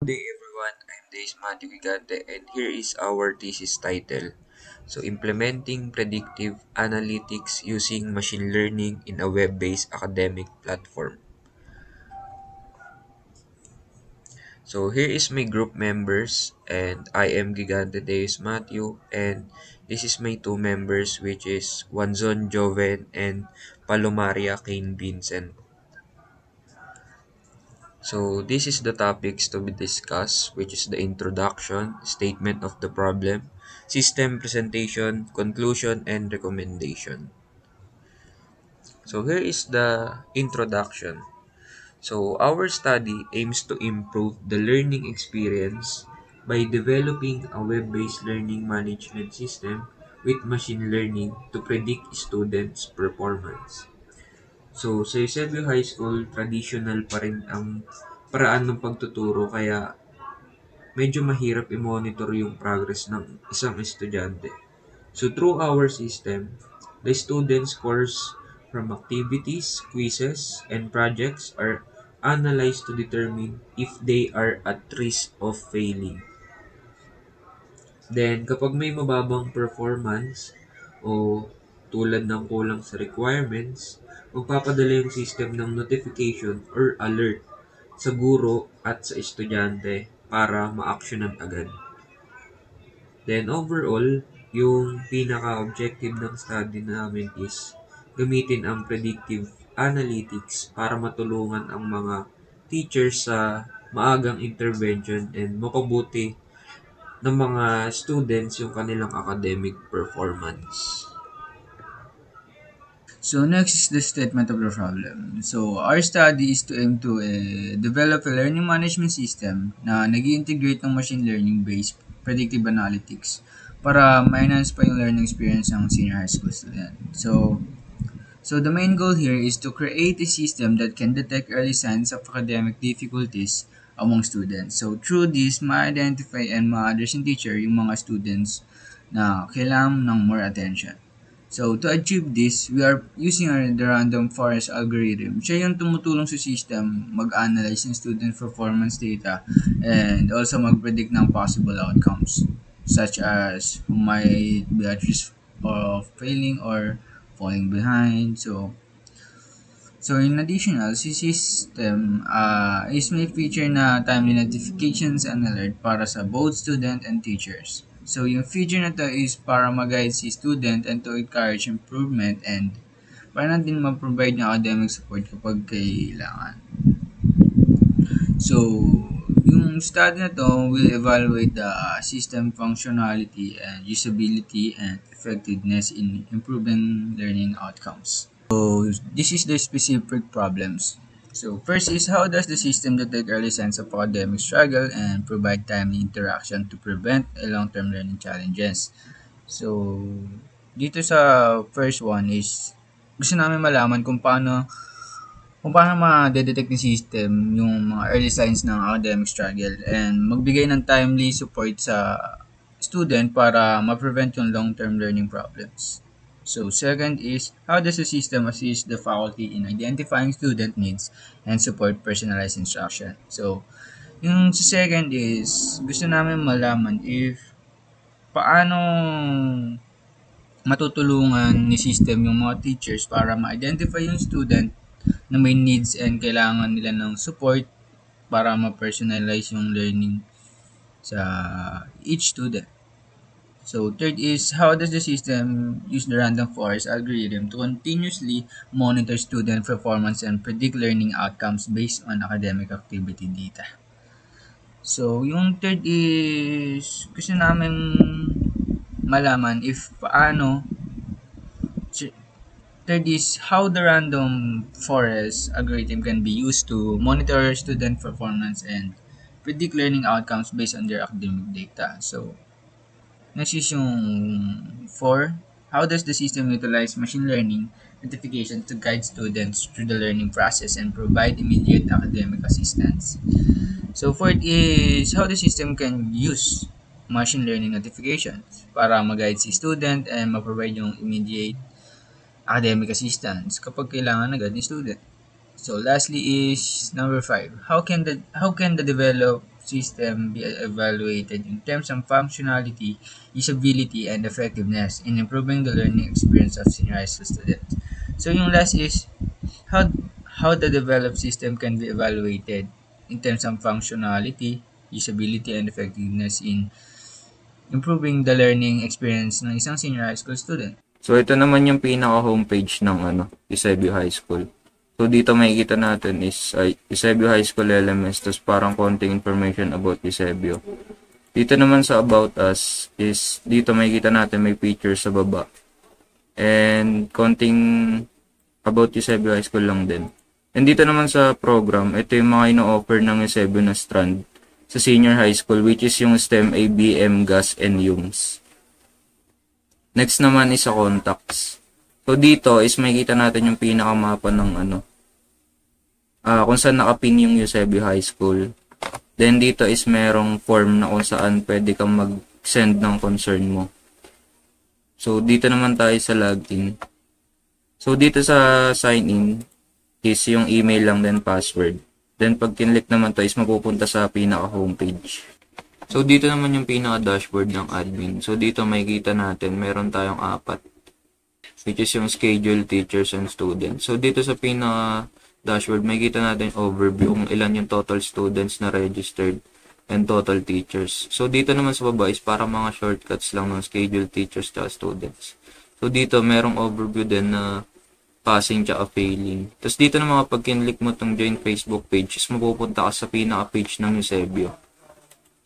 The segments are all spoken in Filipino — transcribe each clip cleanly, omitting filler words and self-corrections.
day everyone, I'm Days Matthew Gigante and here is our thesis title. So, Implementing Predictive Analytics Using Machine Learning in a Web-Based Academic Platform. So, here is my group members and I am Gigante Days Matthew and this is my two members which is Wanzon Joven and Palomaria Kane Vincent. So this is the topics to be discussed, which is the introduction, statement of the problem, system presentation, conclusion, and recommendation. So here is the introduction. So our study aims to improve the learning experience by developing a web-based learning management system with machine learning to predict students' performance. So, sa Eusebio High School, traditional pa rin ang paraan ng pagtuturo kaya medyo mahirap i-monitor yung progress ng isang estudyante. So, through our system, the student scores from activities, quizzes, and projects are analyzed to determine if they are at risk of failing. Then, kapag may mababang performance o tulad ng kulang sa requirements, magpapadala yung system ng notification or alert sa guro at sa estudyante para ma-actionan agad. Then, overall, yung pinaka-objective ng study namin is gamitin ang predictive analytics para matulungan ang mga teachers sa maagang intervention and mapabuti ng mga students yung kanilang academic performance. So next is the statement of the problem. So our study is to aim to develop a learning management system na nag-integrate ng machine learning based predictive analytics para ma-enhance pa yung learning experience ng senior high school student. So the main goal here is to create a system that can detect early signs of academic difficulties among students. So through this, ma-identify and ma-address yung teacher yung mga students na kailangan ng more attention. So, to achieve this, we are using the random forest algorithm. Siya yung tumutulong sa system mag-analyze ng student performance data and also mag-predict ng possible outcomes such as who might be at risk of failing or falling behind. So in additional, si system is may feature na timely notifications and alert para sa both student and teachers. So yung feature na to is para mag-guide si student and to encourage improvement and para na din mag-provide ng academic support kapag kailangan. So yung study na to will evaluate the system functionality and usability and effectiveness in improving learning outcomes. So this is the specific problems. So first is how does the system detect early signs of academic struggle and provide timely interaction to prevent long-term learning challenges. So dito sa first one is gusto namin malaman kung paano ma-detect ng system yung mga early signs ng academic struggle and magbigay ng timely support sa student para ma-prevent yung long-term learning problems. So second is, how does the system assist the faculty in identifying student needs and support personalized instruction? So, yung sa second is, gusto namin malaman if paano matutulungan ni system yung mga teachers para ma-identify yung student na may needs and kailangan nila ng support para ma-personalize yung learning sa each student. So third is, how does the system use the random forest algorithm to continuously monitor student performance and predict learning outcomes based on academic activity data? So yung third is, gusto namin malaman if paano. Third is how the random forest algorithm can be used to monitor student performance and predict learning outcomes based on their academic data. So, next is yung 4. How does the system utilize machine learning notifications to guide students through the learning process and provide immediate academic assistance? So, fourth is how the system can use machine learning notifications para mag-guide si student and ma-provide yung immediate academic assistance kapag kailangan agad ni student. So lastly is number 5. How can the developed system be evaluated in terms of functionality, usability, and effectiveness in improving the learning experience of senior high school students. So yung last is how how the developed system can be evaluated in terms of functionality, usability, and effectiveness in improving the learning experience ng isang senior high school student. So ito naman yung pinaka homepage ng Eusebio High School. So dito makikita natin is Eusebio High School elements, tapos parang konting information about Eusebio. Dito naman sa about us is dito makikita natin may picture sa baba. And konting about Eusebio High School lang din. And dito naman sa program, ito yung mga ino-offer ng Eusebio na strand sa senior high school, which is yung STEM, ABM, GAS, and UMS. Next naman is sa contacts. So dito is makikita natin yung pinakamapa ng kung saan nakapin yung Eusebio High School. Then dito is merong form na kung saan pwede kang mag-send ng concern mo. So dito naman tayo sa login. So dito sa sign in is yung email lang then password. Then pag kinlik naman to is mapupunta sa pinaka homepage. So dito naman yung pinaka dashboard ng admin. So dito makikita natin meron tayong 4, which is yung schedule, teachers, and students. So dito sa pinaka dashboard makikita natin overview kung ilan yung total students na registered and total teachers. So dito naman sa baba is para mga shortcuts lang ng schedule, teachers, at students. So dito merong overview din na passing tsaka failing. Tapos dito naman kapag kinlik mo tong join Facebook page is mapupunta ka sa pinaka-page ng Eusebio.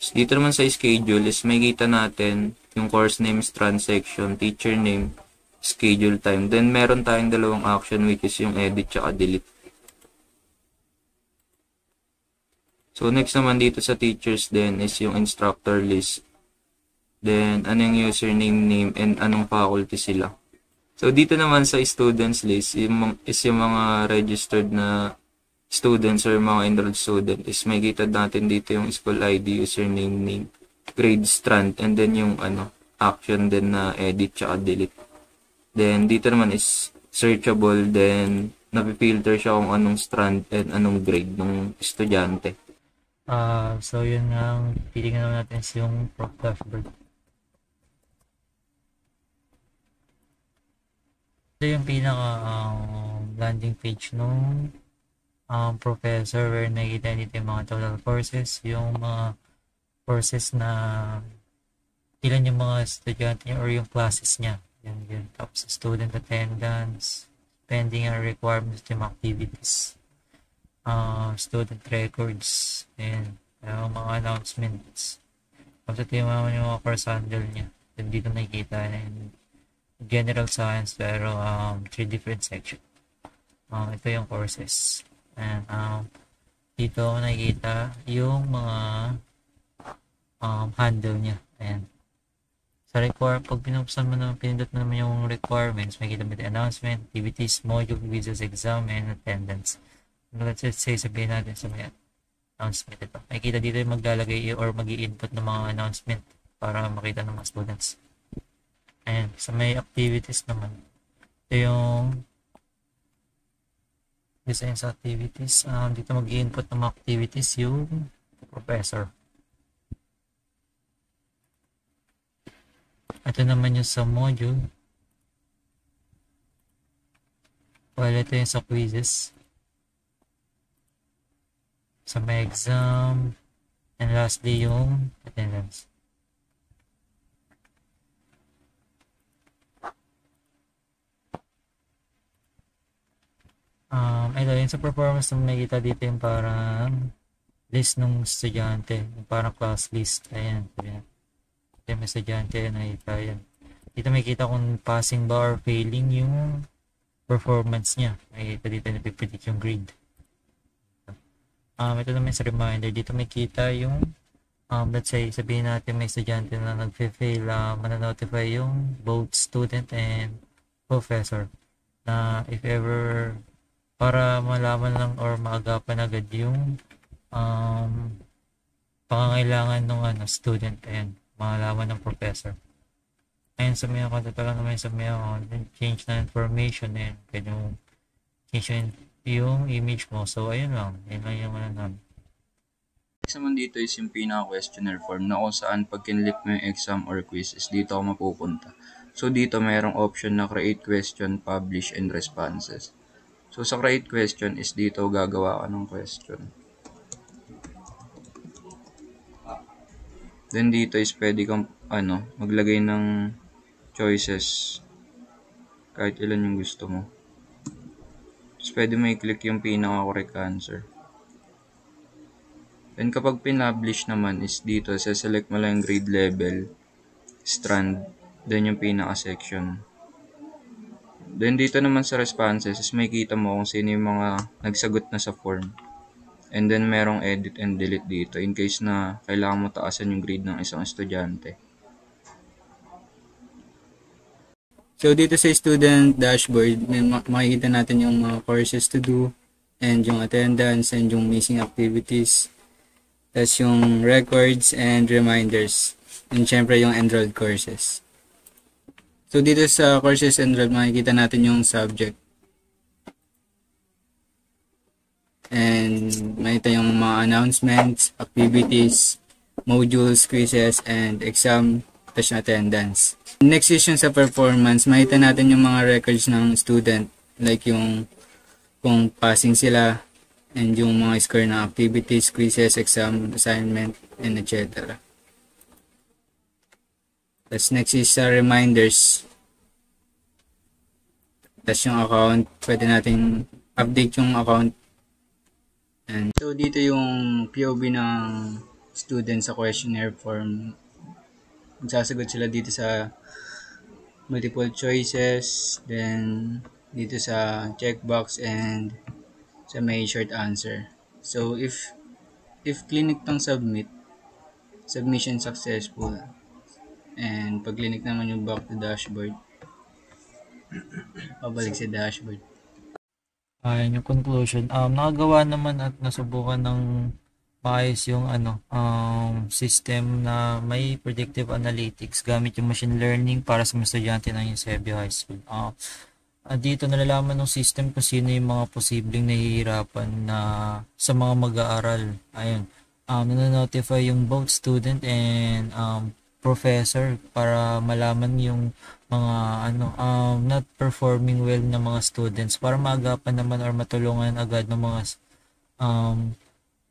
Tapos dito naman sa schedule is makikita natin yung course name, strand section, teacher name, schedule time. Then meron tayong dalawang action which is yung edit tsaka delete. So next naman dito sa teachers din is yung instructor list. Then ano yung username, name, and anong faculty sila. So dito naman sa students list is yung mga registered na students or mga enrolled student is makikita natin dito yung school ID, username, name, grade, strand, and then yung action din na edit tsaka delete. Then dito naman is searchable, then napipilter siya kung anong strand and anong grade ng estudyante. So yun nga, titingnan natin yung prof dashboard. Ito yung pinaka landing page nung professor, where nakikita dito yung mga total courses, yung mga courses na ilan yung mga estudyante niya or yung classes niya. Yun. Tapos student attendance, pending and requirements, yung activities, student records, and mga announcements. Tapos ito yung mga course handle niya. Then dito nakikita na yung general science, pero 3 different sections. Ito yung courses. And dito nakikita yung mga handle niya. Ayan. Sa pag pinupsan mo naman, pinindot mo naman yung requirements, makikita mo yung announcement, activities, module, quizzes, exam, and attendance. Let's say, sabihin natin sa may announcement ito. Makikita dito yung maglalagay or mag-i-input ng mga announcement para makita ng mga students. Ayan, sa may activities naman, ito yung design sa activities. Dito mag-i-input ng mga activities yung professor. Ito naman yung sa module. While ito yung sa quizzes. Sa may exam. And lastly yung attendance. Ito yun sa performance na makikita dito yung parang list ng estudyante, yung parang class list. Ayan, ito yung estudyante, nakikita yan. Dito makikita kung passing ba or failing yung performance niya. Makikita dito na pipredict yung grade. Ito naman sa reminder, dito makikita yung let's say, sabihin natin may estudyante na nag-fail, mananotify yung both student and professor na if ever, para malaman lang or maagapan agad yung pangangailangan ng student, ayan, malaman ng professor. Ayun, sa mga katatalan naman sa mga change na information, ayan, pwede mo change yung image mo. So ayun lang yung namin. next naman dito is yung pinaka-questionnaire form na kung saan pag kinlik mo yung exam or quiz is dito ako mapupunta. So dito mayroong option na create question, publish, and responses. So sa create question is dito gagawa ka ng question. Then dito is pwede kang maglagay ng choices kahit ilan yung gusto mo. Tapos pwede mo i-click yung pinaka-correct answer. Then kapag pinablish naman is dito, select mo lang yung grade level, strand, then yung pinaka-section. Then dito naman sa responses is makikita mo kung sino yung mga nagsagot na sa form. And then merong edit and delete dito in case na kailangan mo taasan yung grade ng isang estudyante. So dito sa student dashboard, may makikita natin yung mga courses to do and yung attendance and yung missing activities. Tapos yung records and reminders. And syempre yung enrolled courses. So dito sa courses enrolled, makikita natin yung subject. And makita yung mga announcements, activities, modules, quizzes, and exam, tapos attendance. Next is yung sa performance, makita natin yung mga records ng student, like yung kung passing sila, and yung mga score ng activities, quizzes, exam, assignment, and etc. Tapos next is sa reminders. Tapos yung account, pwede natin update yung account. And so dito yung POV ng student sa questionnaire form. Magsasagot sila dito sa multiple choices, then dito sa checkbox and sa may short answer. So if clinic tong submit, submission successful. And pag clinic naman yung back to dashboard, pabalik sa dashboard. Ayan yung conclusion. Nakagawa naman at nasubukan ng maayos yung system na may predictive analytics gamit yung machine learning para sa mga estudyante ng Eusebio High School. Dito nalalaman ng system kung sino yung mga posibleng nahihirapan na sa mga mag-aaral. Ayun. Nanonotify yung both student and professor para malaman yung mga not performing well na mga students para maagapan naman or matulungan agad ng mga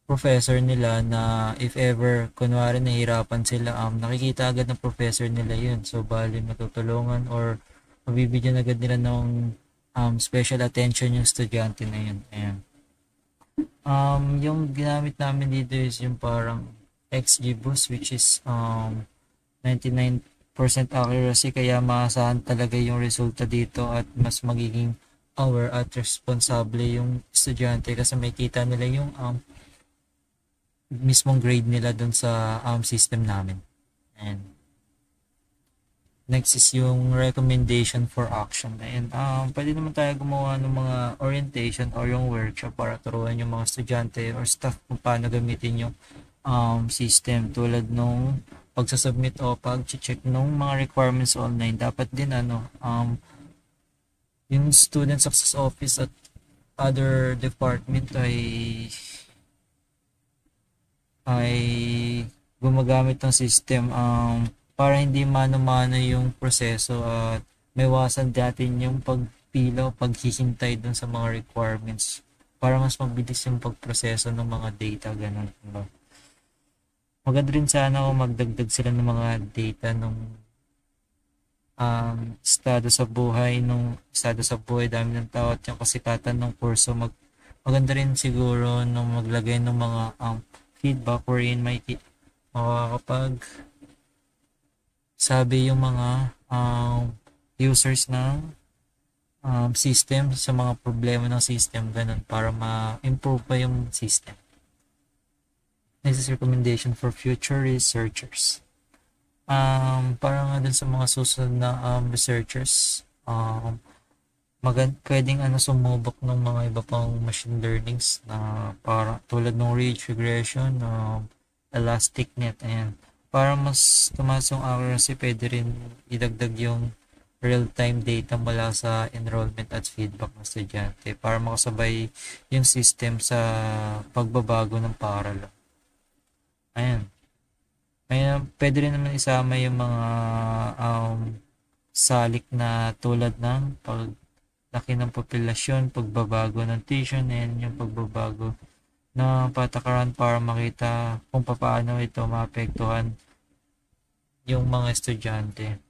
professor nila na if ever kunwari nahihirapan sila, nakikita agad ng professor nila yun. So bali matutulungan or mabibigyan agad nila ng special attention yung estudyante na yun. Ayan. Yung ginamit namin dito is yung parang XGBoost which is 99% accuracy kaya maasahan talaga yung resulta dito at mas magiging aware at responsable yung estudyante kasi makikita nila yung mismong grade nila dun sa system namin. And next is yung recommendation for action. And pwede naman tayo gumawa ng mga orientation or yung workshop para turuan yung mga estudyante or staff kung paano gamitin yung system tulad nung pagsasubmit o pag-check ng mga requirements online. Dapat din yung student success office at other department ay gumagamit ng system para hindi mano-mano yung proseso at maiwasan natin yung pagpila o paghihintay dun sa mga requirements para mas mabilis yung pagproseso ng mga data, ganun. Maganda rin sana kung magdagdag sila ng mga data nung estado sa buhay dami ng tao at yung kasikatan ng kurso. Maganda rin siguro nung maglagay ng mga feedback wherein may makakapag sabi yung mga users ng system sa mga problema ng system, ganun, para ma-improve pa yung system. Next is recommendation for future researchers. Para nga dun sa mga susunod na researchers, pwedeng sumubok ng mga iba pang machine learnings na para tulad ng ridge regression, elastic net, and para mas tumaas yung accuracy, pwede rin idagdag yung real-time data mula sa enrollment at feedback ng estudyante para makasabay yung system sa pagbabago ng paaralan. Ayan. Ayan, pwede rin naman isama yung mga salik na tulad ng paglaki ng populasyon, pagbabago ng tuition, and yung pagbabago ng patakaran para makita kung paano ito maapektuhan yung mga estudyante.